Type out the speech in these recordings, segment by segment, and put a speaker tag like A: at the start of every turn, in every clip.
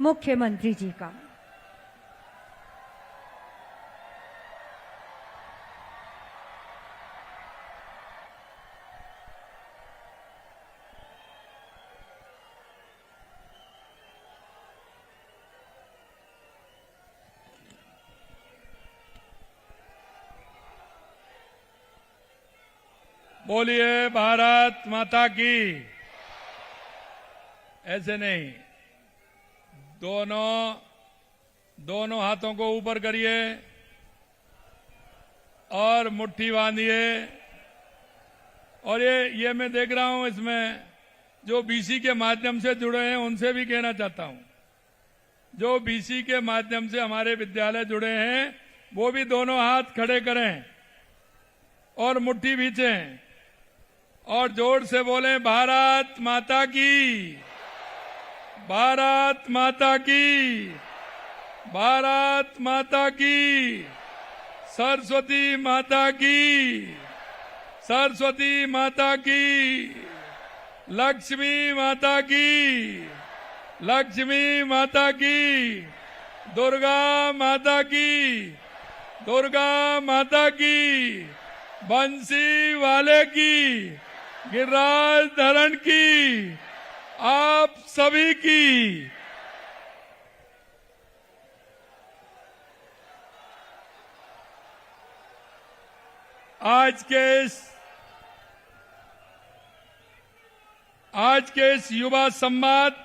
A: मुख्यमंत्री जी का।
B: बोलिए भारत माता की। ऐसे नहीं, दोनों हाथों को ऊपर करिए और मुट्ठी बांधिए। और ये मैं देख रहा हूं, इसमें जो बीसी के माध्यम से जुड़े हैं उनसे भी कहना चाहता हूं, जो बीसी के माध्यम से हमारे विद्यालय जुड़े हैं वो भी दोनों हाथ खड़े करें और मुट्ठी भींचें और जोर से बोलें, भारत माता की, भारत माता की, भारत माता की, सरस्वती माता की, सरस्वती माता की, लक्ष्मी माता की, लक्ष्मी माता की, दुर्गा माता की, दुर्गा माता की, बंसी वाले की, गिरिराज धरण की, आप सभी की। आज के इस युवा संवाद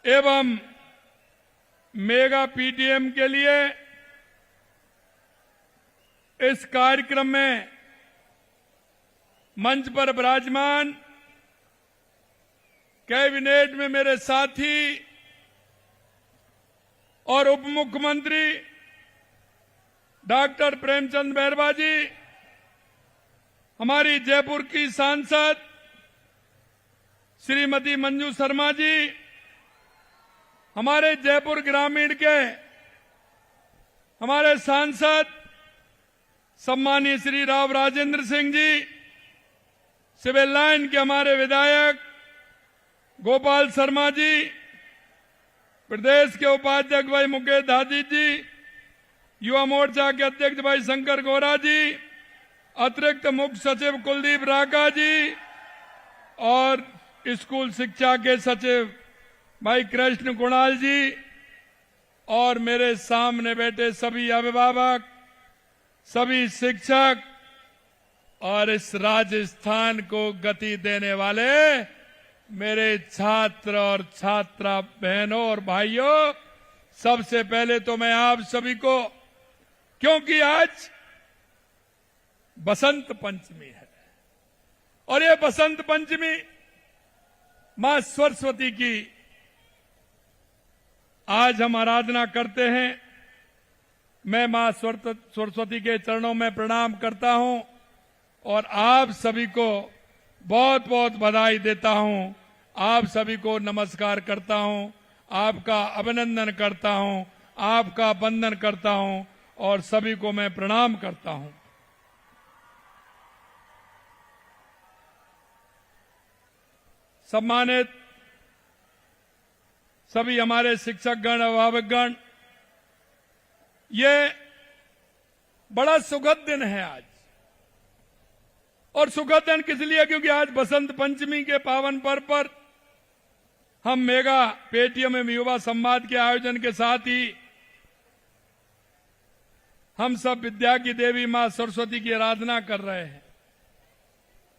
B: एवं मेगा पीटीएम के लिए इस कार्यक्रम में मंच पर विराजमान कैबिनेट में मेरे साथी और उप मुख्यमंत्री डॉक्टर प्रेमचंद बैरवा जी, हमारी जयपुर की सांसद श्रीमती मंजू शर्मा जी, हमारे जयपुर ग्रामीण के हमारे सांसद सम्मानीय श्री राव राजेंद्र सिंह जी, सिविल लाइन के हमारे विधायक गोपाल शर्मा जी, प्रदेश के उपाध्यक्ष भाई मुकेश धाजी जी, युवा मोर्चा के अध्यक्ष भाई शंकर गौरा जी, अतिरिक्त मुख्य सचिव कुलदीप राका जी और स्कूल शिक्षा के सचिव भाई कृष्ण कुणाल जी और मेरे सामने बैठे सभी अभिभावक, सभी शिक्षक और इस राजस्थान को गति देने वाले मेरे छात्र और छात्रा बहनों और भाइयों, सबसे पहले तो मैं आप सभी को, क्योंकि आज बसंत पंचमी है और ये बसंत पंचमी मां सरस्वती की आज हम आराधना करते हैं। मैं मां सरस्वती के चरणों में प्रणाम करता हूं और आप सभी को बहुत बहुत बधाई देता हूं, आप सभी को नमस्कार करता हूं, आपका अभिनंदन करता हूं, आपका वंदन करता हूं और सभी को मैं प्रणाम करता हूं। सम्मानित सभी हमारे शिक्षकगण, अभिभावकगण, ये बड़ा सुखद दिन है आज। और सुखद दिन किस लिए? क्योंकि आज बसंत पंचमी के पावन पर्व पर हम मेगा पेटीएम एवं युवा संवाद के आयोजन के साथ ही हम सब विद्या की देवी मां सरस्वती की आराधना कर रहे हैं,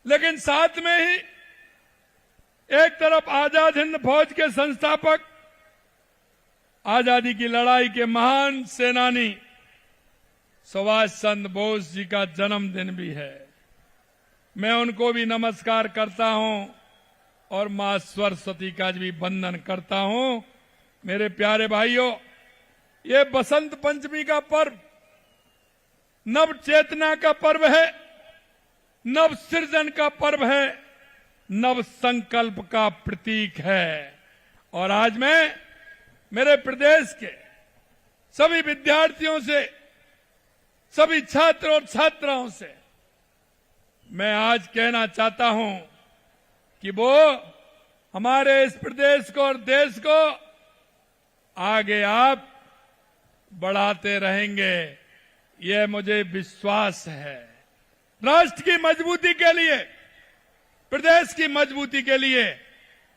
B: लेकिन साथ में ही एक तरफ आजाद हिंद फौज के संस्थापक, आजादी की लड़ाई के महान सेनानी सुभाष चंद्र बोस जी का जन्मदिन भी है। मैं उनको भी नमस्कार करता हूं और मां सरस्वती का भी वंदन करता हूं। मेरे प्यारे भाइयों, ये बसंत पंचमी का पर्व नव चेतना का पर्व है, नव सृजन का पर्व है, नव संकल्प का प्रतीक है। और आज मैं मेरे प्रदेश के सभी विद्यार्थियों से, सभी छात्र और छात्राओं से मैं आज कहना चाहता हूं कि वो हमारे इस प्रदेश को और देश को आगे आप बढ़ाते रहेंगे, यह मुझे विश्वास है। राष्ट्र की मजबूती के लिए, प्रदेश की मजबूती के लिए,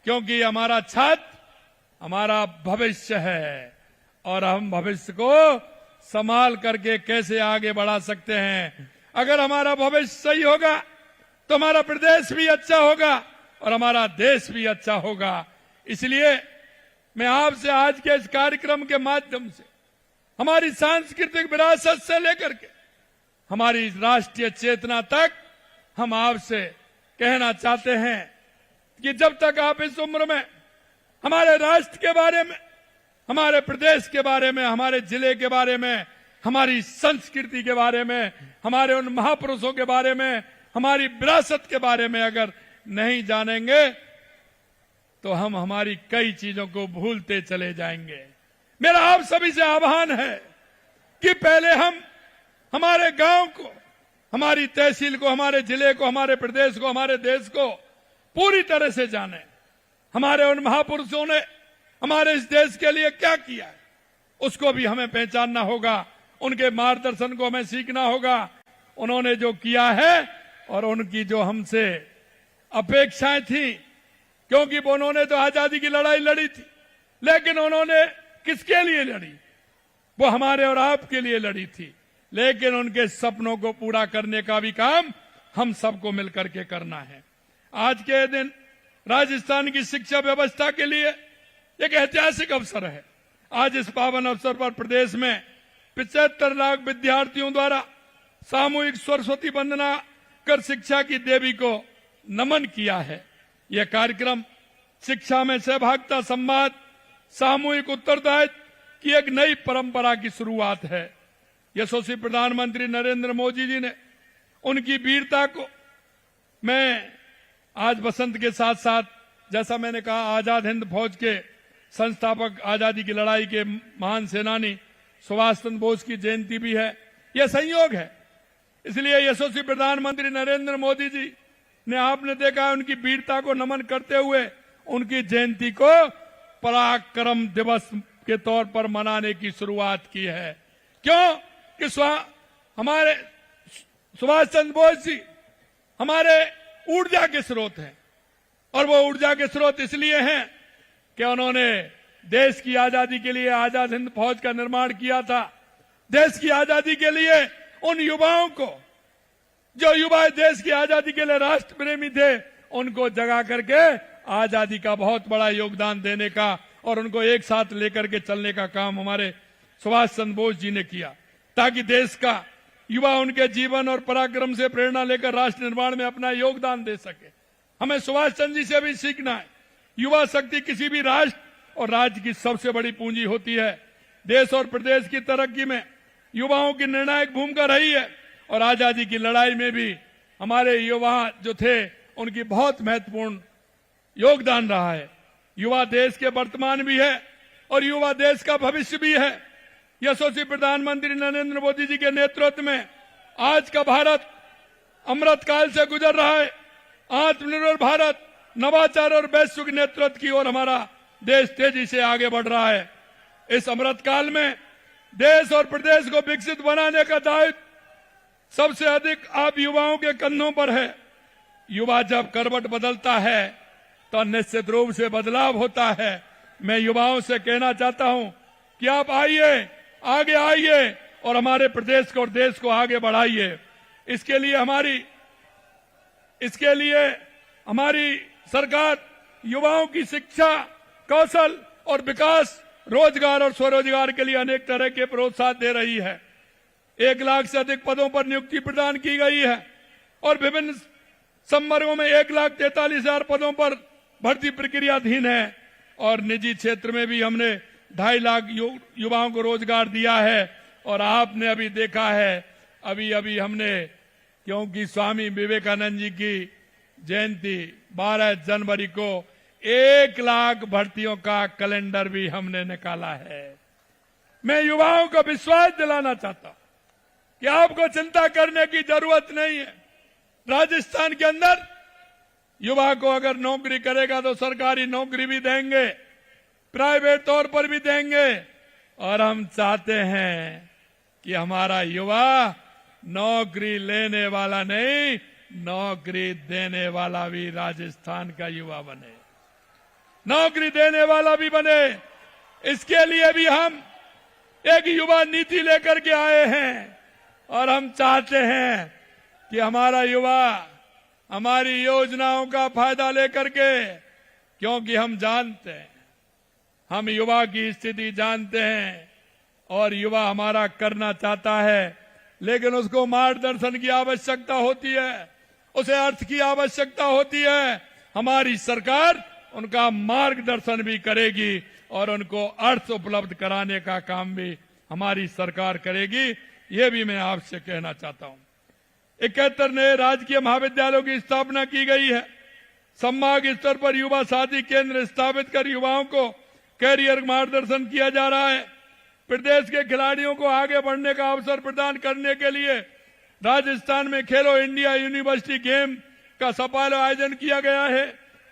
B: क्योंकि हमारा छात्र हमारा भविष्य है और हम भविष्य को संभाल करके कैसे आगे बढ़ा सकते हैं। अगर हमारा भविष्य सही होगा तो हमारा प्रदेश भी अच्छा होगा और हमारा देश भी अच्छा होगा। इसलिए मैं आपसे आज के इस कार्यक्रम के माध्यम से हमारी सांस्कृतिक विरासत से लेकर के हमारी राष्ट्रीय चेतना तक हम आपसे कहना चाहते हैं कि जब तक आप इस उम्र में हमारे राष्ट्र के बारे में, हमारे प्रदेश के बारे में, हमारे जिले के बारे में, हमारी संस्कृति के बारे में, हमारे उन महापुरुषों के बारे में, हमारी विरासत के बारे में अगर नहीं जानेंगे तो हम हमारी कई चीजों को भूलते चले जाएंगे। मेरा आप सभी से आह्वान है कि पहले हम हमारे गांव को, हमारी तहसील को, हमारे जिले को, हमारे प्रदेश को, हमारे देश को पूरी तरह से जाने। हमारे उन महापुरुषों ने हमारे इस देश के लिए क्या किया है उसको भी हमें पहचानना होगा, उनके मार्गदर्शन को हमें सीखना होगा। उन्होंने जो किया है और उनकी जो हमसे अपेक्षाएं थी, क्योंकि उन्होंने तो आजादी की लड़ाई लड़ी थी, लेकिन उन्होंने किसके लिए लड़ी? वो हमारे और आपके लिए लड़ी थी। लेकिन उनके सपनों को पूरा करने का भी काम हम सबको मिलकर के करना है। आज के दिन राजस्थान की शिक्षा व्यवस्था के लिए एक ऐतिहासिक अवसर है। आज इस पावन अवसर पर प्रदेश में 75 लाख विद्यार्थियों द्वारा सामूहिक सरस्वती वंदना कर शिक्षा की देवी को नमन किया है। यह कार्यक्रम शिक्षा में सहभागिता, संवाद, सामूहिक उत्तरदायित्व की एक नई परंपरा की शुरुआत है। यशस्वी प्रधानमंत्री नरेंद्र मोदी जी ने उनकी वीरता को, मैं आज बसंत के साथ साथ, जैसा मैंने कहा, आजाद हिंद फौज के संस्थापक, आजादी की लड़ाई के महान सेनानी सुभाष चंद्र बोस की जयंती भी है। यह संयोग है, इसलिए यशस्वी प्रधानमंत्री नरेंद्र मोदी जी ने, आपने देखा, उनकी वीरता को नमन करते हुए उनकी जयंती को पराक्रम दिवस के तौर पर मनाने की शुरुआत की है। क्यों? कि हमारे सुभाष चंद्र बोस जी हमारे ऊर्जा के स्रोत हैं, और वो ऊर्जा के स्रोत इसलिए हैं कि उन्होंने देश की आजादी के लिए आजाद हिंद फौज का निर्माण किया था। देश की आजादी के लिए उन युवाओं को, जो युवा देश की आजादी के लिए राष्ट्र प्रेमी थे, उनको जगा करके आजादी का बहुत बड़ा योगदान देने का और उनको एक साथ लेकर के चलने का काम हमारे सुभाष चंद्र बोस जी ने किया, ताकि देश का युवा उनके जीवन और पराक्रम से प्रेरणा लेकर राष्ट्र निर्माण में अपना योगदान दे सके। हमें सुभाष चंद्र जी से भी सीखना है। युवा शक्ति किसी भी राष्ट्र और राज्य की सबसे बड़ी पूंजी होती है। देश और प्रदेश की तरक्की में युवाओं की निर्णायक भूमिका रही है और आजादी की लड़ाई में भी हमारे युवा जो थे, उनकी बहुत महत्वपूर्ण योगदान रहा है। युवा देश के वर्तमान भी है और युवा देश का भविष्य भी है। यशस्वी प्रधानमंत्री नरेंद्र मोदी जी के नेतृत्व में आज का भारत अमृत काल से गुजर रहा है। आत्मनिर्भर भारत, नवाचार और वैश्विक नेतृत्व की ओर हमारा देश तेजी से आगे बढ़ रहा है। इस अमृत काल में देश और प्रदेश को विकसित बनाने का दायित्व सबसे अधिक आप युवाओं के कंधों पर है। युवा जब करवट बदलता है तो निश्चित रूप से बदलाव होता है। मैं युवाओं से कहना चाहता हूं कि आप आइए, आगे आइए और हमारे प्रदेश को और देश को आगे बढ़ाइए। इसके लिए हमारी सरकार युवाओं की शिक्षा, कौशल और विकास, रोजगार और स्वरोजगार के लिए अनेक तरह के प्रोत्साहन दे रही है। 1 लाख से अधिक पदों पर नियुक्ति प्रदान की गई है और विभिन्न संवर्गों में 1,43,000 पदों पर भर्ती प्रक्रियाधीन है। और निजी क्षेत्र में भी हमने 2.5 लाख युवाओं को रोजगार दिया है। और आपने अभी देखा है, अभी हमने, क्योंकि स्वामी विवेकानंद जी की जयंती 12 जनवरी को 1 लाख भर्तियों का कैलेंडर भी हमने निकाला है। मैं युवाओं को विश्वास दिलाना चाहता हूं कि आपको चिंता करने की जरूरत नहीं है। राजस्थान के अंदर युवा को अगर नौकरी करेगा तो सरकारी नौकरी भी देंगे, प्राइवेट तौर पर भी देंगे। और हम चाहते हैं कि हमारा युवा नौकरी लेने वाला नहीं, नौकरी देने वाला भी राजस्थान का युवा बने, नौकरी देने वाला भी बने। इसके लिए भी हम एक युवा नीति लेकर के आए हैं और हम चाहते हैं कि हमारा युवा हमारी योजनाओं का फायदा लेकर के, क्योंकि हम जानते हैं, हम युवा की स्थिति जानते हैं और युवा हमारा करना चाहता है, लेकिन उसको मार्गदर्शन की आवश्यकता होती है, उसे अर्थ की आवश्यकता होती है। हमारी सरकार उनका मार्गदर्शन भी करेगी और उनको अर्थ उपलब्ध कराने का काम भी हमारी सरकार करेगी। ये भी मैं आपसे कहना चाहता हूं। 71 नए राजकीय महाविद्यालयों की स्थापना की गई है। संभाग स्तर पर युवा साथी केंद्र स्थापित कर युवाओं को कैरियर मार्गदर्शन किया जा रहा है। प्रदेश के खिलाड़ियों को आगे बढ़ने का अवसर प्रदान करने के लिए राजस्थान में खेलो इंडिया यूनिवर्सिटी गेम का सफल आयोजन किया गया है।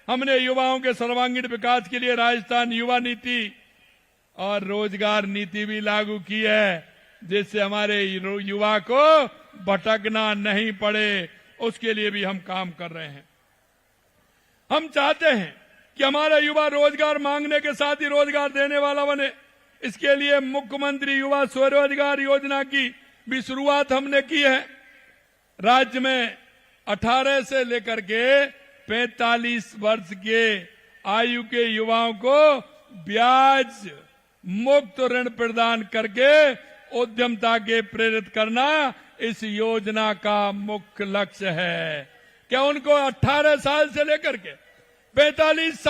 B: हमने युवाओं के सर्वांगीण विकास के लिए राजस्थान युवा नीति और रोजगार नीति भी लागू की है, जिससे हमारे युवा को भटकना नहीं पड़े, उसके लिए भी हम काम कर रहे हैं। हम चाहते हैं कि हमारा युवा रोजगार मांगने के साथ ही रोजगार देने वाला बने। इसके लिए मुख्यमंत्री युवा स्वरोजगार योजना की भी शुरुआत हमने की है। राज्य में 18 से लेकर के 45 वर्ष के आयु के युवाओं को ब्याज मुक्त ऋण प्रदान करके उद्यमता के प्रेरित करना इस योजना का मुख्य लक्ष्य है। क्या उनको 18 साल से लेकर के 45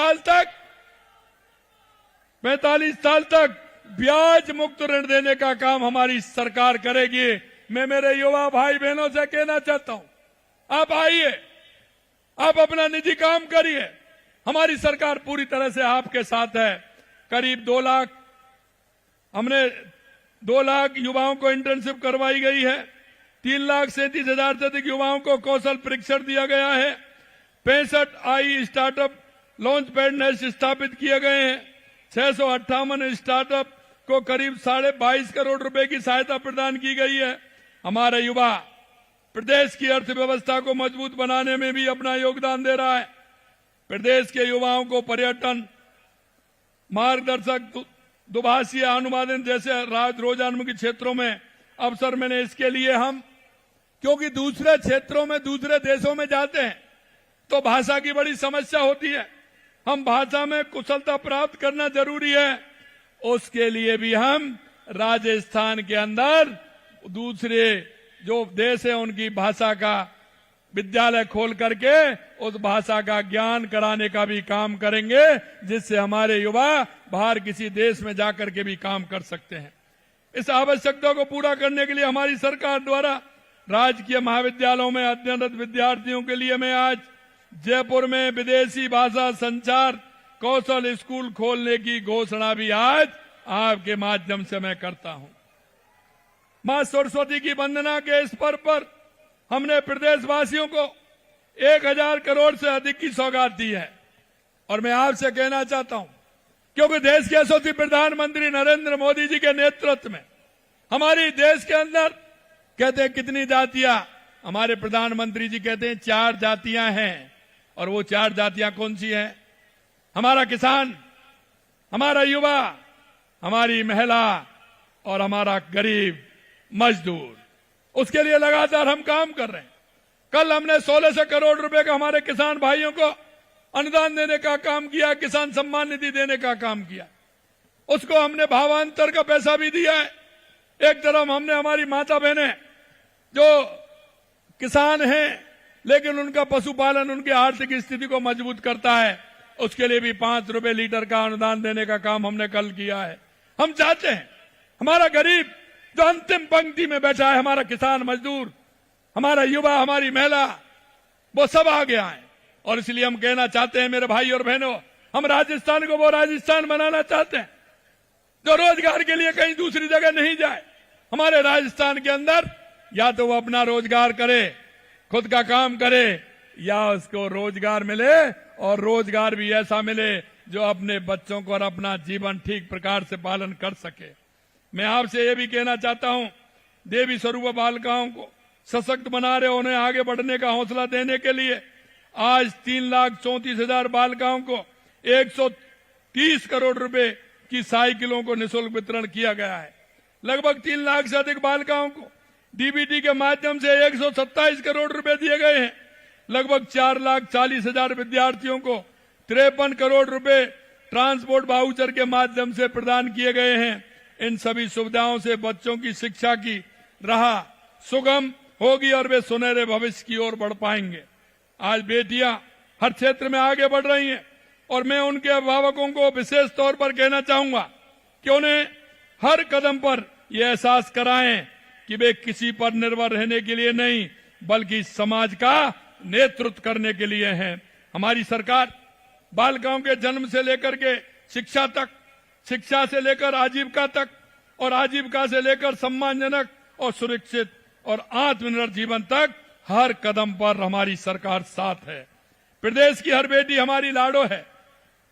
B: साल तक ब्याज मुक्त ऋण देने का काम हमारी सरकार करेगी। मैं मेरे युवा भाई बहनों से कहना चाहता हूं, आप आइए, आप अपना निजी काम करिए, हमारी सरकार पूरी तरह से आपके साथ है। करीब 2 लाख, हमने 2 लाख युवाओं को इंटर्नशिप करवाई गई है। 3,37,000 से अधिक युवाओं को कौशल प्रशिक्षण दिया गया है। 65 आई स्टार्टअप लॉन्च पैड नेस्ट स्थापित किए गए हैं। 658 स्टार्टअप को करीब 22.5 करोड़ रुपए की सहायता प्रदान की गई है। हमारा युवा प्रदेश की अर्थव्यवस्था को मजबूत बनाने में भी अपना योगदान दे रहा है। प्रदेश के युवाओं को पर्यटन, मार्गदर्शक, दुभाषीय अनुवादन जैसे रोजगारोन्मुखी क्षेत्रों में अवसर मिले। इसके लिए हम, क्योंकि दूसरे क्षेत्रों में, दूसरे देशों में जाते हैं तो भाषा की बड़ी समस्या होती है, हम भाषा में कुशलता प्राप्त करना जरूरी है। उसके लिए भी हम राजस्थान के अंदर दूसरे जो देश है उनकी भाषा का विद्यालय खोल करके उस भाषा का ज्ञान कराने का भी काम करेंगे, जिससे हमारे युवा बाहर किसी देश में जाकर के भी काम कर सकते हैं। इस आवश्यकता को पूरा करने के लिए हमारी सरकार द्वारा राजकीय महाविद्यालयों में अध्ययनरत विद्यार्थियों के लिए मैं आज जयपुर में विदेशी भाषा संचार कौशल स्कूल खोलने की घोषणा भी आज आपके माध्यम से मैं करता हूं। मां सरस्वती की वंदना के इस पर्व पर हमने प्रदेशवासियों को 1,000 करोड़ से अधिक की सौगात दी है। और मैं आपसे कहना चाहता हूं, क्योंकि देश के यशस्वी प्रधानमंत्री नरेंद्र मोदी जी के नेतृत्व में हमारी देश के अंदर, कहते हैं कितनी जातियां, हमारे प्रधानमंत्री जी कहते हैं 4 जातियां हैं। और वो 4 जातियां कौन सी हैं? हमारा किसान, हमारा युवा, हमारी महिला और हमारा गरीब मजदूर। उसके लिए लगातार हम काम कर रहे हैं। कल हमने 1600 करोड़ रुपए का हमारे किसान भाइयों को अनुदान देने का काम किया, किसान सम्मान निधि देने का काम किया। उसको हमने भावांतर का पैसा भी दिया है। एक तरफ हमने हमारी माता बहनें जो किसान हैं लेकिन उनका पशुपालन उनकी आर्थिक स्थिति को मजबूत करता है, उसके लिए भी 5 रुपए लीटर का अनुदान देने का काम हमने कल किया है। हम चाहते हैं हमारा गरीब जो अंतिम पंक्ति में बैठा है, हमारा किसान मजदूर, हमारा युवा, हमारी महिला, वो सब आगे आए। और इसलिए हम कहना चाहते हैं मेरे भाई और बहनों, हम राजस्थान को वो राजस्थान बनाना चाहते हैं जो रोजगार के लिए कहीं दूसरी जगह नहीं जाए। हमारे राजस्थान के अंदर या तो वो अपना रोजगार करे, खुद का काम करे, या उसको रोजगार मिले, और रोजगार भी ऐसा मिले जो अपने बच्चों को और अपना जीवन ठीक प्रकार से पालन कर सके। मैं आपसे ये भी कहना चाहता हूं, देवी स्वरूप बालिकाओं को सशक्त बना रहे, उन्हें आगे बढ़ने का हौसला देने के लिए आज 3,34,000 बालिकाओं को 130 करोड़ रुपए की साइकिलों को निःशुल्क वितरण किया गया है। लगभग 3 लाख से अधिक बालिकाओं को डीबीटी के माध्यम से 127 करोड़ रुपए दिए गए हैं। लगभग 4,40,000 विद्यार्थियों को 53 करोड़ रुपए ट्रांसपोर्ट वाउचर के माध्यम से प्रदान किए गए हैं। इन सभी सुविधाओं से बच्चों की शिक्षा की राह सुगम होगी और वे सुनहरे भविष्य की ओर बढ़ पाएंगे। आज बेटियां हर क्षेत्र में आगे बढ़ रही हैं और मैं उनके अभिभावकों को विशेष तौर पर कहना चाहूंगा कि उन्हें हर कदम पर यह एहसास कराएं कि वे किसी पर निर्भर रहने के लिए नहीं, बल्कि समाज का नेतृत्व करने के लिए हैं। हमारी सरकार बालिकाओं के जन्म से लेकर के शिक्षा तक, शिक्षा से लेकर आजीविका तक और आजीविका से लेकर सम्मानजनक और सुरक्षित और आत्मनिर्भर जीवन तक हर कदम पर हमारी सरकार साथ है। प्रदेश की हर बेटी हमारी लाडो है।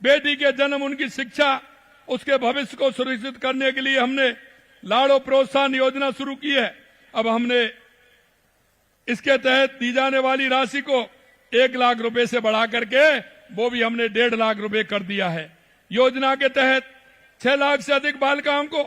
B: बेटी के जन्म, उनकी शिक्षा, उसके भविष्य को सुरक्षित करने के लिए हमने लाडो प्रोत्साहन योजना शुरू की है। अब हमने इसके तहत दी जाने वाली राशि को 1 लाख रुपए से बढ़ा करके वो भी हमने 1.5 लाख रुपए कर दिया है। योजना के तहत 6 लाख से अधिक बालिकाओं को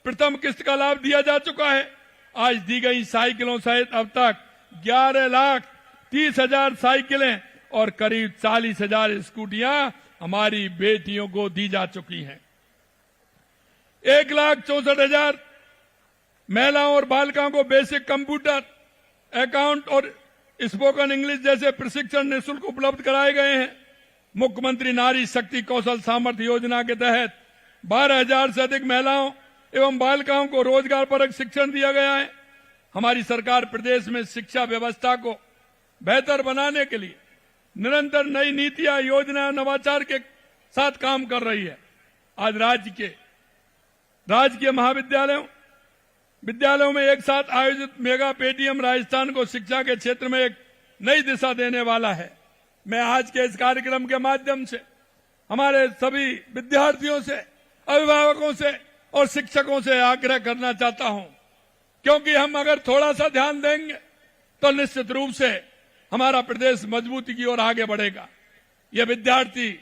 B: प्रथम किस्त का लाभ दिया जा चुका है। आज दी गई साइकिलों सहित अब तक 11,30,000 साइकिलें और करीब 40,000 स्कूटियां हमारी बेटियों को दी जा चुकी हैं। 1,64,000 महिलाओं और बालिकाओं को बेसिक कंप्यूटर, अकाउंट और स्पोकन इंग्लिश जैसे प्रशिक्षण निःशुल्क उपलब्ध कराए गए हैं। मुख्यमंत्री नारी शक्ति कौशल सामर्थ्य योजना के तहत 12,000 से अधिक महिलाओं एवं बालिकाओं को रोजगार परक शिक्षण दिया गया है। हमारी सरकार प्रदेश में शिक्षा व्यवस्था को बेहतर बनाने के लिए निरंतर नई नीतियां, योजनाएं, नवाचार के साथ काम कर रही है। आज राजकीय विद्यालयों में एक साथ आयोजित मेगा पेटीएम राजस्थान को शिक्षा के क्षेत्र में एक नई दिशा देने वाला है। मैं आज के इस कार्यक्रम के माध्यम से हमारे सभी विद्यार्थियों से, अभिभावकों से और शिक्षकों से आग्रह करना चाहता हूं, क्योंकि हम अगर थोड़ा सा ध्यान देंगे तो निश्चित रूप से हमारा प्रदेश मजबूती की ओर आगे बढ़ेगा। ये विद्यार्थी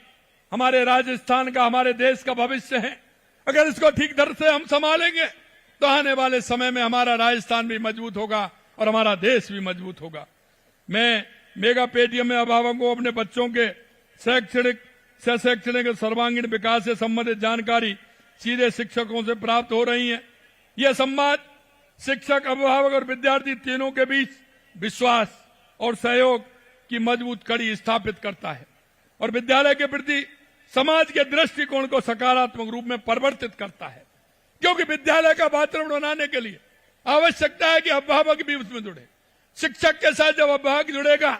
B: हमारे राजस्थान का, हमारे देश का भविष्य है। अगर इसको ठीक तरह से हम संभालेंगे तो आने वाले समय में हमारा राजस्थान भी मजबूत होगा और हमारा देश भी मजबूत होगा। मैं मेगा पेटीएम में अभिभावकों को अपने बच्चों के शैक्षणिक सर्वांगीण विकास से संबंधित जानकारी सीधे शिक्षकों से प्राप्त हो रही है। यह संवाद शिक्षक, अभिभावक और विद्यार्थी तीनों के बीच विश्वास और सहयोग की मजबूत कड़ी स्थापित करता है और विद्यालय के प्रति समाज के दृष्टिकोण को सकारात्मक रूप में परिवर्तित करता है। क्योंकि विद्यालय का वातावरण बनाने के लिए आवश्यकता है कि अभिभावक भी उसमें जुड़े। शिक्षक के साथ जब अभिभावक जुड़ेगा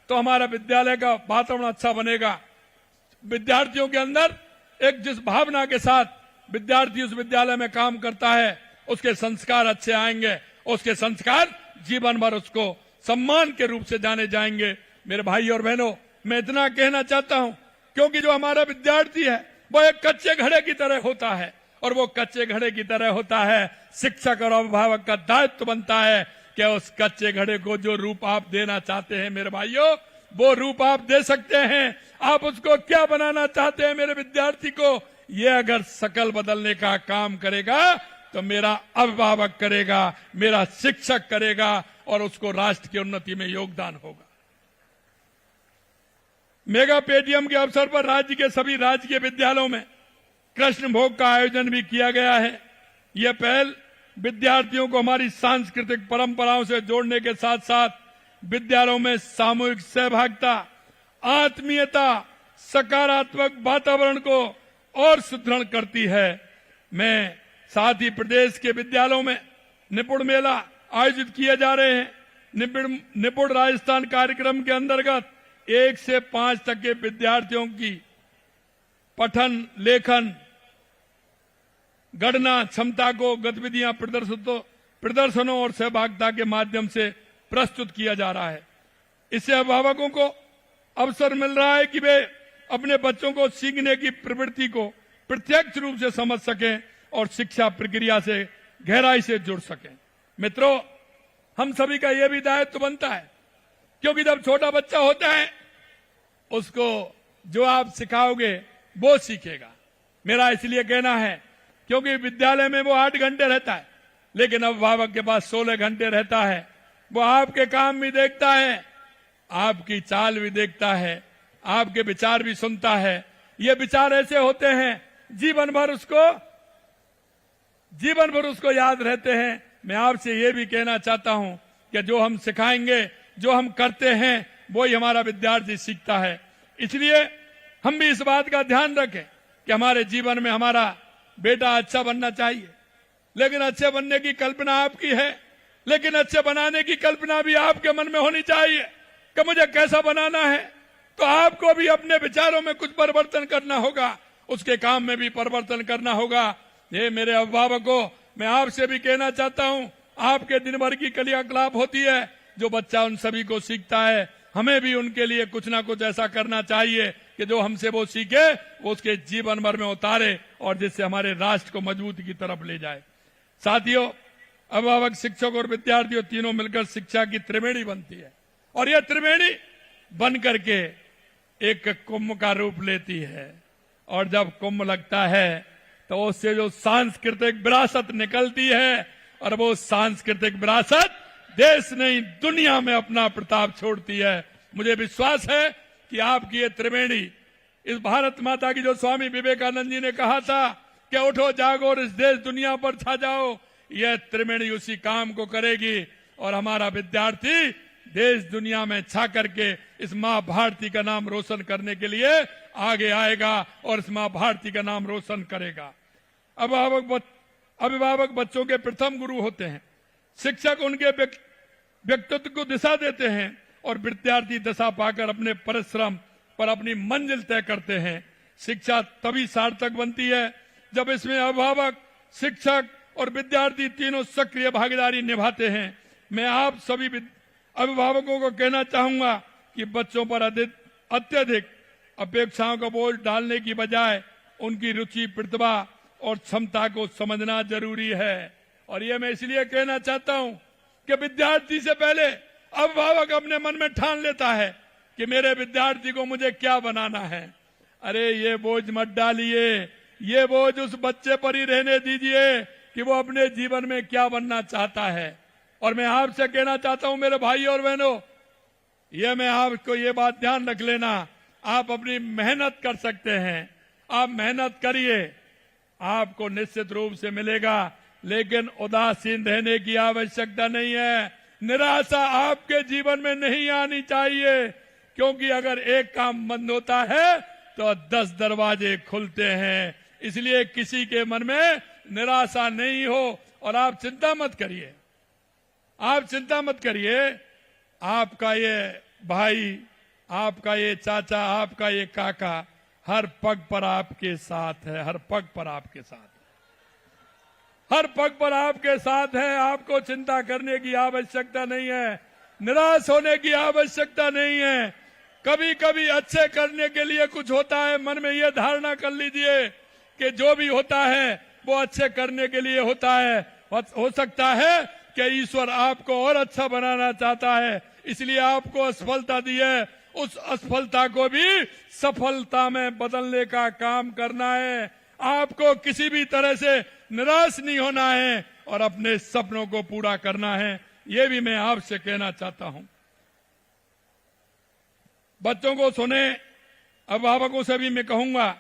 B: तो हमारा विद्यालय का वातावरण अच्छा बनेगा। विद्यार्थियों के अंदर एक जिस भावना के साथ विद्यार्थी उस विद्यालय में काम करता है, उसके संस्कार अच्छे आएंगे, उसके संस्कार जीवन भर उसको सम्मान के रूप से जाने जाएंगे। मेरे भाई और बहनों, मैं इतना कहना चाहता हूं, क्योंकि जो हमारा विद्यार्थी है वो एक कच्चे घड़े की तरह होता है और वो कच्चे घड़े की तरह होता है। शिक्षक और अभिभावक का दायित्व बनता है कि उस कच्चे घड़े को जो रूप आप देना चाहते हैं मेरे भाइयों, वो रूप आप दे सकते हैं। आप उसको क्या बनाना चाहते हैं मेरे विद्यार्थी को, ये अगर शकल बदलने का काम करेगा तो मेरा अभिभावक करेगा, मेरा शिक्षक करेगा और उसको राष्ट्र की उन्नति में योगदान होगा। मेगा पेटीएम के अवसर पर राज्य के सभी राजकीय विद्यालयों में कृष्ण भोग का आयोजन भी किया गया है। यह पहल विद्यार्थियों को हमारी सांस्कृतिक परंपराओं से जोड़ने के साथ साथ विद्यालयों में सामूहिक सहभागिता, आत्मीयता, सकारात्मक वातावरण को और सुदृढ़ करती है। मैं साथ ही प्रदेश के विद्यालयों में निपुण मेला आयोजित किए जा रहे हैं। निपुण राजस्थान कार्यक्रम के अंतर्गत 1 से 5 तक के विद्यार्थियों की पठन, लेखन, गणना क्षमता को गतिविधियां प्रदर्शनों और सहभागिता के माध्यम से प्रस्तुत किया जा रहा है। इससे अभिभावकों को अवसर मिल रहा है कि वे अपने बच्चों को सीखने की प्रवृत्ति को प्रत्यक्ष रूप से समझ सकें और शिक्षा प्रक्रिया से गहराई से जुड़ सकें। मित्रों, हम सभी का यह भी दायित्व बनता है, क्योंकि जब छोटा बच्चा होता है उसको जो आप सिखाओगे वो सीखेगा। मेरा इसलिए कहना है क्योंकि विद्यालय में वो 8 घंटे रहता है, लेकिन अभिभावक के पास 16 घंटे रहता है। वो आपके काम भी देखता है, आपकी चाल भी देखता है, आपके विचार भी सुनता है। ये विचार ऐसे होते हैं जीवन भर उसको याद रहते हैं। मैं आपसे ये भी कहना चाहता हूं कि जो हम सिखाएंगे, जो हम करते हैं, वो ही हमारा विद्यार्थी सीखता है। इसलिए हम भी इस बात का ध्यान रखें कि हमारे जीवन में हमारा बेटा अच्छा बनना चाहिए, लेकिन अच्छे बनने की कल्पना आपकी है, लेकिन अच्छे बनाने की कल्पना भी आपके मन में होनी चाहिए कि मुझे कैसा बनाना है। तो आपको भी अपने विचारों में कुछ परिवर्तन करना होगा, उसके काम में भी परिवर्तन करना होगा। ये मेरे अभिभावकों, मैं आपसे भी कहना चाहता हूं, आपके दिन भर की क्रियाकलाप होती है, जो बच्चा उन सभी को सीखता है, हमें भी उनके लिए कुछ ना कुछ ऐसा करना चाहिए कि जो हमसे वो सीखे वो उसके जीवन भर में उतारे और जिससे हमारे राष्ट्र को मजबूती की तरफ ले जाए। साथियों, अभिभावक, शिक्षक और विद्यार्थियों तीनों मिलकर शिक्षा की त्रिवेणी बनती है, और यह त्रिवेणी बन करके एक कुंभ का रूप लेती है। और जब कुंभ लगता है तो उससे जो सांस्कृतिक विरासत निकलती है, और वो सांस्कृतिक विरासत देश नहीं दुनिया में अपना प्रताप छोड़ती है। मुझे विश्वास है कि आपकी ये त्रिवेणी, इस भारत माता की, जो स्वामी विवेकानंद जी ने कहा था कि उठो जागो और इस देश दुनिया पर छा जाओ, यह त्रिवेणी उसी काम को करेगी और हमारा विद्यार्थी देश दुनिया में छा करके इस मां भारती का नाम रोशन करने के लिए आगे आएगा और इस मां भारती का नाम रोशन करेगा। अभिभावक बच्चों के प्रथम गुरु होते हैं। शिक्षक उनके व्यक्तित्व को दिशा देते हैं और विद्यार्थी दिशा पाकर अपने परिश्रम पर अपनी मंजिल तय करते हैं। शिक्षा तभी सार्थक बनती है जब इसमें अभिभावक, शिक्षक और विद्यार्थी तीनों सक्रिय भागीदारी निभाते हैं। मैं आप सभी अभिभावकों को कहना चाहूंगा कि बच्चों पर अत्यधिक अपेक्षाओं का बोझ डालने की बजाय उनकी रुचि, प्रतिभा और क्षमता को समझना जरूरी है। और ये मैं इसलिए कहना चाहता हूं कि विद्यार्थी से पहले अभिभावक अपने मन में ठान लेता है कि मेरे विद्यार्थी को मुझे क्या बनाना है। अरे ये बोझ मत डालिए, ये बोझ उस बच्चे पर ही रहने दीजिए कि वो अपने जीवन में क्या बनना चाहता है। और मैं आपसे कहना चाहता हूं मेरे भाई और बहनों, ये मैं आपको ये बात ध्यान रख लेना, आप अपनी मेहनत कर सकते हैं, आप मेहनत करिए, आपको निश्चित रूप से मिलेगा, लेकिन उदासीन रहने की आवश्यकता नहीं है। निराशा आपके जीवन में नहीं आनी चाहिए, क्योंकि अगर एक काम बंद होता है तो 10 दरवाजे खुलते हैं। इसलिए किसी के मन में निराशा नहीं हो। और आप चिंता मत करिए, आप चिंता मत करिए, आपका ये भाई, आपका ये चाचा, आपका ये काका हर पग पर आपके साथ है, हर पग पर आपके साथ है, हर पग पर आपके साथ है। आपको चिंता करने की आवश्यकता नहीं है, निराश होने की आवश्यकता नहीं है। कभी कभी अच्छे करने के लिए कुछ होता है, मन में यह धारणा कर लीजिए कि जो भी होता है वो अच्छे करने के लिए होता है। हो सकता है कि ईश्वर आपको और अच्छा बनाना चाहता है, इसलिए आपको असफलता दी है। उस असफलता को भी सफलता में बदलने का काम करना है। आपको किसी भी तरह से निराश नहीं होना है और अपने सपनों को पूरा करना है। ये भी मैं आपसे कहना चाहता हूं। बच्चों को सुने, अभिभावकों से भी मैं कहूंगा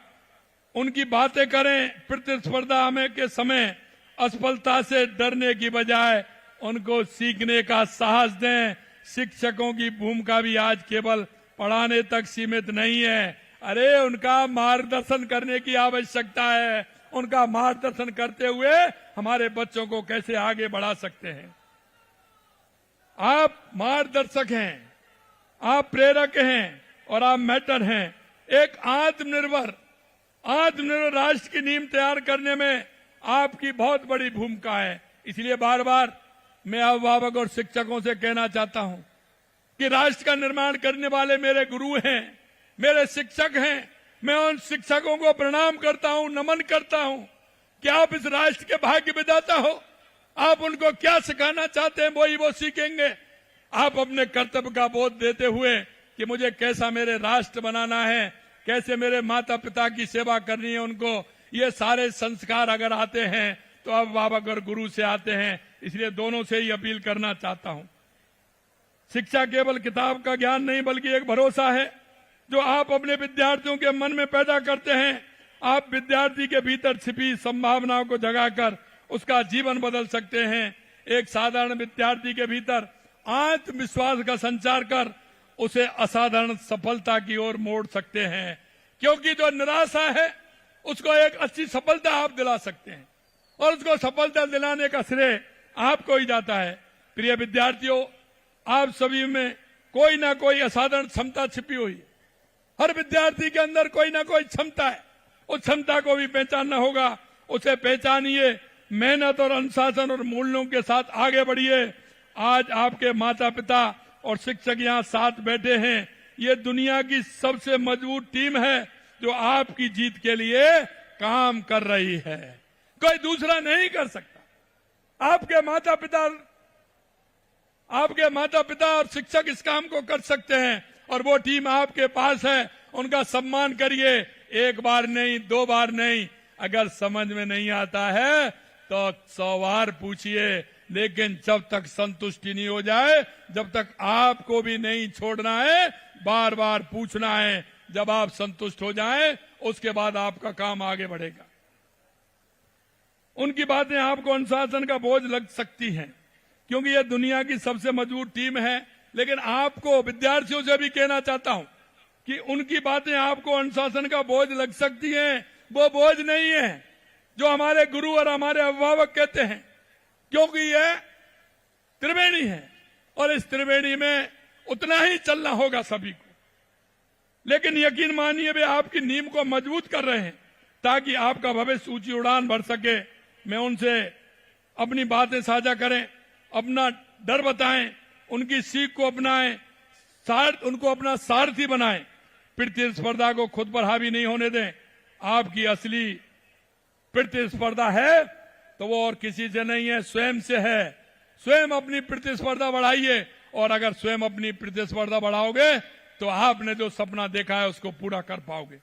B: उनकी बातें करें। प्रतिस्पर्धा में के समय असफलता से डरने की बजाय उनको सीखने का साहस दें। शिक्षकों की भूमिका भी आज केवल पढ़ाने तक सीमित नहीं है। अरे उनका मार्गदर्शन करने की आवश्यकता है। उनका मार्गदर्शन करते हुए हमारे बच्चों को कैसे आगे बढ़ा सकते हैं। आप मार्गदर्शक हैं, आप प्रेरक हैं और आप मेंटर हैं। एक आत्मनिर्भर राष्ट्र की नींव तैयार करने में आपकी बहुत बड़ी भूमिका है। इसलिए बार बार मैं अभिभावक और शिक्षकों से कहना चाहता हूं कि राष्ट्र का निर्माण करने वाले मेरे गुरु हैं, मेरे शिक्षक हैं। मैं उन शिक्षकों को प्रणाम करता हूं, नमन करता हूं कि आप इस राष्ट्र के भाग्य विधाता हो। आप उनको क्या सिखाना चाहते हैं वही वो सीखेंगे। आप अपने कर्तव्य का बोध देते हुए कि मुझे कैसा मेरे राष्ट्र बनाना है, कैसे मेरे माता पिता की सेवा करनी है उनको, ये सारे संस्कार अगर आते हैं तो अब बाबा अगर गुरु से आते हैं। इसलिए दोनों से ही अपील करना चाहता हूं। शिक्षा केवल किताब का ज्ञान नहीं बल्कि एक भरोसा है जो आप अपने विद्यार्थियों के मन में पैदा करते हैं। आप विद्यार्थी के भीतर छिपी संभावनाओं को जगाकर उसका जीवन बदल सकते हैं। एक साधारण विद्यार्थी के भीतर आत्मविश्वास का संचार कर उसे असाधारण सफलता की ओर मोड़ सकते हैं। क्योंकि जो निराशा है उसको एक अच्छी सफलता आप दिला सकते हैं और उसको सफलता दिलाने का श्रेय आपको ही जाता है। प्रिय विद्यार्थियों, आप सभी में कोई ना कोई असाधारण क्षमता छिपी हुई है। हर विद्यार्थी के अंदर कोई ना कोई क्षमता है। उस क्षमता को भी पहचानना होगा। उसे पहचानिए, मेहनत और अनुशासन और मूल्यों के साथ आगे बढ़िए। आज आपके माता पिता और शिक्षक यहाँ साथ बैठे हैं। ये दुनिया की सबसे मजबूत टीम है जो आपकी जीत के लिए काम कर रही है। कोई दूसरा नहीं कर सकता। आपके माता पिता और शिक्षक इस काम को कर सकते हैं और वो टीम आपके पास है। उनका सम्मान करिए। एक बार नहीं, 2 बार नहीं। अगर समझ में नहीं आता है तो 100 बार पूछिए, लेकिन जब तक संतुष्टि नहीं हो जाए, जब तक आपको भी नहीं छोड़ना है, बार बार पूछना है। जब आप संतुष्ट हो जाएं, उसके बाद आपका काम आगे बढ़ेगा। उनकी बातें आपको अनुशासन का बोझ लग सकती हैं क्योंकि यह दुनिया की सबसे मजबूत टीम है। लेकिन आपको विद्यार्थियों से भी कहना चाहता हूं कि उनकी बातें आपको अनुशासन का बोझ लग सकती हैं। वो बोझ नहीं है जो हमारे गुरु और हमारे अभिभावक कहते हैं, क्योंकि यह त्रिवेणी है और इस त्रिवेणी में उतना ही चलना होगा सभी को। लेकिन यकीन मानिए वे आपकी नींव को मजबूत कर रहे हैं ताकि आपका भविष्य ऊंची उड़ान भर सके। मैं उनसे अपनी बातें साझा करें, अपना डर बताएं, उनकी सीख को अपनाएं, उनको अपना सारथी बनाएं। प्रतिस्पर्धा को खुद पर हावी नहीं होने दें। आपकी असली प्रतिस्पर्धा है तो वो और किसी से नहीं है, स्वयं से है। स्वयं अपनी प्रतिस्पर्धा बढ़ाइए और अगर स्वयं अपनी प्रतिस्पर्धा बढ़ाओगे तो आपने जो सपना देखा है उसको पूरा कर पाओगे।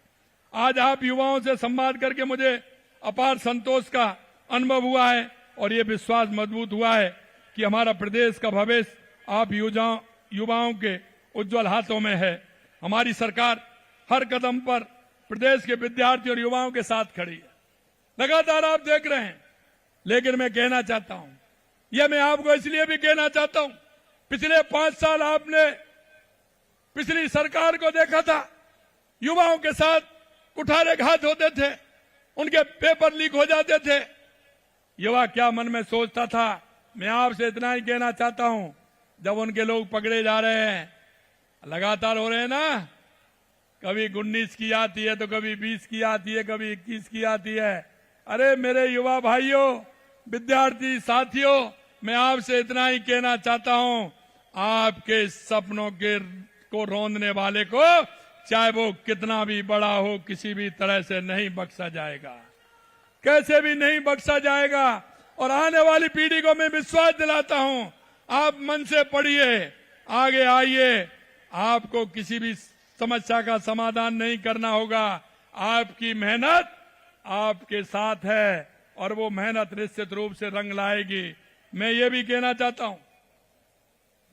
B: आज आप युवाओं से संवाद करके मुझे अपार संतोष का अनुभव हुआ है और ये विश्वास मजबूत हुआ है कि हमारा प्रदेश का भविष्य आप युवाओं के उज्जवल हाथों में है। हमारी सरकार हर कदम पर प्रदेश के विद्यार्थियों और युवाओं के साथ खड़ी है। लगातार आप देख रहे हैं। लेकिन मैं कहना चाहता हूं, यह मैं आपको इसलिए भी कहना चाहता हूं, पिछले 5 साल आपने पिछली सरकार को देखा था, युवाओं के साथ कुठाराघात होते थे, उनके पेपर लीक हो जाते थे। युवा क्या मन में सोचता था, मैं आपसे इतना ही कहना चाहता हूं, जब उनके लोग पकड़े जा रहे हैं, लगातार हो रहे हैं ना, कभी 19 की आती है तो कभी 20 की आती है, कभी 21 की आती है। अरे मेरे युवा भाइयों, विद्यार्थी साथियों, मैं आपसे इतना ही कहना चाहता हूं, आपके सपनों को रौंदने वाले को चाहे वो कितना भी बड़ा हो, किसी भी तरह से नहीं बख्शा जाएगा, कैसे भी नहीं बख्शा जाएगा। और आने वाली पीढ़ी को मैं विश्वास दिलाता हूं, आप मन से पढ़िए, आगे आइए। आपको किसी भी समस्या का समाधान नहीं करना होगा। आपकी मेहनत आपके साथ है और वो मेहनत निश्चित रूप से रंग लाएगी। मैं ये भी कहना चाहता हूं,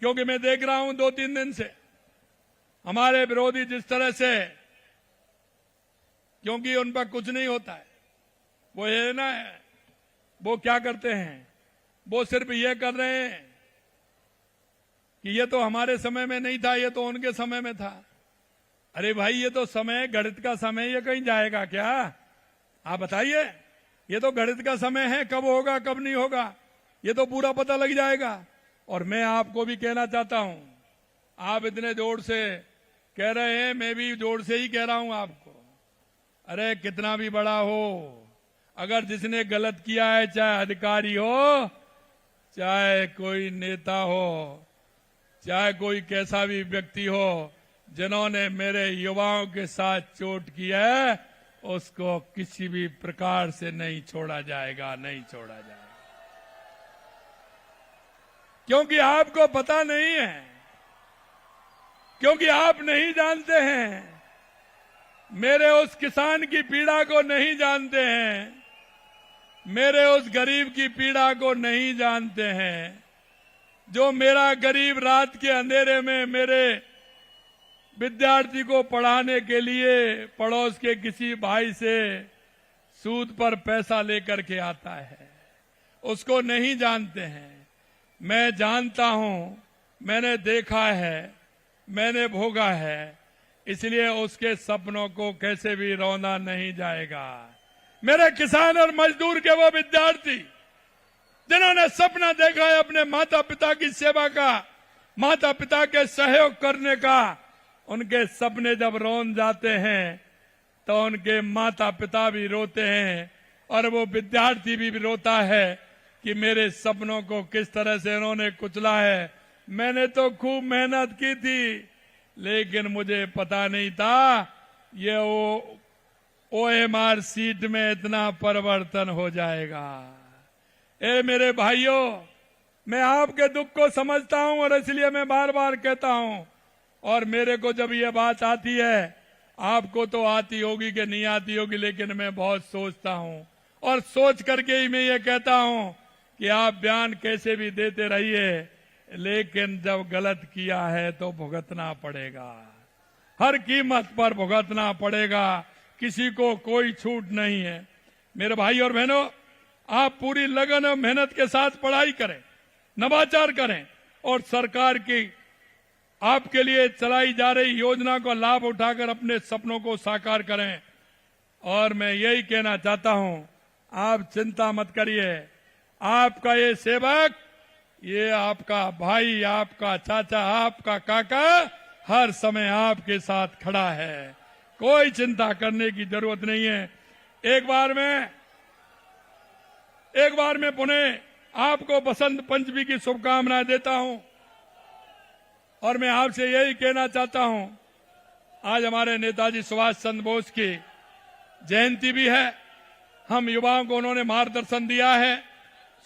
B: क्योंकि मैं देख रहा हूं 2-3 दिन से हमारे विरोधी जिस तरह से, क्योंकि उन पर कुछ नहीं होता है, वो ये ना, वो क्या करते हैं, वो सिर्फ ये कर रहे हैं कि ये तो हमारे समय में नहीं था, ये तो उनके समय में था। अरे भाई, ये तो समय गणित का समय, ये कहीं जाएगा क्या? आप बताइए, ये तो गणित का समय है, कब होगा कब नहीं होगा ये तो पूरा पता लग जाएगा। और मैं आपको भी कहना चाहता हूं, आप इतने जोर से कह रहे हैं, मैं भी जोर से ही कह रहा हूं आपको, अरे कितना भी बड़ा हो, अगर जिसने गलत किया है, चाहे अधिकारी हो चाहे कोई नेता हो, चाहे कोई कैसा भी व्यक्ति हो जिन्होंने मेरे युवाओं के साथ चोट की है, उसको किसी भी प्रकार से नहीं छोड़ा जाएगा, नहीं छोड़ा जाएगा। क्योंकि आपको पता नहीं है, क्योंकि आप नहीं जानते हैं, मेरे उस किसान की पीड़ा को नहीं जानते हैं, मेरे उस गरीब की पीड़ा को नहीं जानते हैं, जो मेरा गरीब रात के अंधेरे में मेरे विद्यार्थी को पढ़ाने के लिए पड़ोस के किसी भाई से सूद पर पैसा लेकर के आता है, उसको नहीं जानते हैं। मैं जानता हूं, मैंने देखा है, मैंने भोगा है, इसलिए उसके सपनों को कैसे भी रौंदा नहीं जाएगा। मेरे किसान और मजदूर के वो विद्यार्थी जिन्होंने सपना देखा है अपने माता पिता की सेवा का, माता पिता के सहयोग करने का, उनके सपने जब रौंद जाते हैं तो उनके माता पिता भी रोते हैं और वो विद्यार्थी भी रोता है कि मेरे सपनों को किस तरह से उन्होंने कुचला है। मैंने तो खूब मेहनत की थी, लेकिन मुझे पता नहीं था ये OMR सीट में इतना परिवर्तन हो जाएगा। ए मेरे भाइयों, मैं आपके दुख को समझता हूं और इसलिए मैं बार बार कहता हूं, और मेरे को जब ये बात आती है, आपको तो आती होगी कि नहीं आती होगी, लेकिन मैं बहुत सोचता हूं और सोच करके ही मैं ये कहता हूं कि आप बयान कैसे भी देते रहिए, लेकिन जब गलत किया है तो भुगतना पड़ेगा, हर कीमत पर भुगतना पड़ेगा, किसी को कोई छूट नहीं है। मेरे भाई और बहनों, आप पूरी लगन और मेहनत के साथ पढ़ाई करें, नवाचार करें और सरकार की आपके लिए चलाई जा रही योजना का लाभ उठाकर अपने सपनों को साकार करें। और मैं यही कहना चाहता हूं, आप चिंता मत करिए, आपका ये सेवक, ये आपका भाई, आपका चाचा, आपका काका हर समय आपके साथ खड़ा है, कोई चिंता करने की जरूरत नहीं है। एक बार मैं पुनः आपको बसंत पंचमी की शुभकामनाएं देता हूं और मैं आपसे यही कहना चाहता हूं, आज हमारे नेताजी सुभाष चंद्र बोस की जयंती भी है। हम युवाओं को उन्होंने मार्गदर्शन दिया है,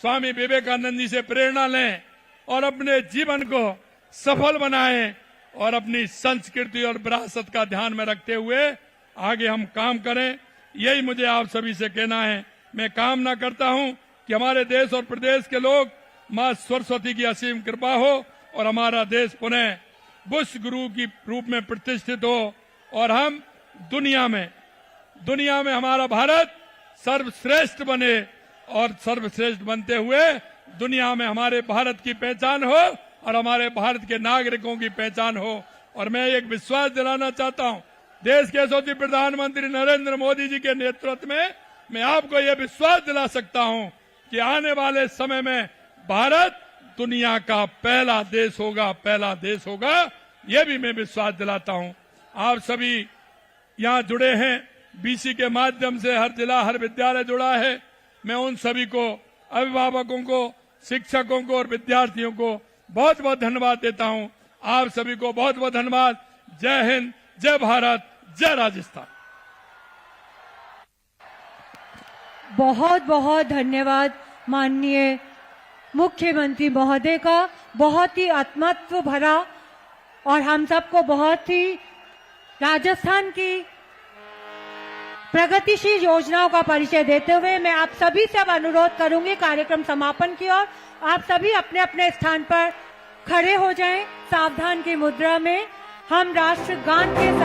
B: स्वामी विवेकानंद जी से प्रेरणा लें और अपने जीवन को सफल बनाएं और अपनी संस्कृति और विरासत का ध्यान में रखते हुए आगे हम काम करें। यही मुझे आप सभी से कहना है। मैं कामना करता हूं कि हमारे देश और प्रदेश के लोग मां सरस्वती की असीम कृपा हो और हमारा देश पुनः बुश गुरु की रूप में प्रतिष्ठित हो और हम दुनिया में हमारा भारत सर्वश्रेष्ठ बने और सर्वश्रेष्ठ बनते हुए दुनिया में हमारे भारत की पहचान हो और हमारे भारत के नागरिकों की पहचान हो। और मैं एक विश्वास दिलाना चाहता हूं, देश के यशस्वी प्रधानमंत्री नरेंद्र मोदी जी के नेतृत्व में मैं आपको यह विश्वास दिला सकता हूं कि आने वाले समय में भारत दुनिया का पहला देश होगा, यह भी मैं विश्वास दिलाता हूं। आप सभी यहां जुड़े हैं, BC के माध्यम से हर जिला, हर विद्यालय जुड़ा है। मैं उन सभी को, अभिभावकों को, शिक्षकों को और विद्यार्थियों को बहुत बहुत धन्यवाद देता हूं। आप सभी को बहुत बहुत धन्यवाद। जय हिंद, जय भारत, जय राजस्थान।
A: बहुत बहुत धन्यवाद माननीय मुख्यमंत्री महोदय का। बहुत ही आत्मत्व भरा और हम सबको बहुत ही राजस्थान की प्रगतिशील योजनाओं का परिचय देते हुए मैं आप सभी से अब अनुरोध करूंगी कार्यक्रम समापन की ओर। आप सभी अपने अपने स्थान पर खड़े हो जाएं। सावधान की मुद्रा में हम राष्ट्रगान के साथ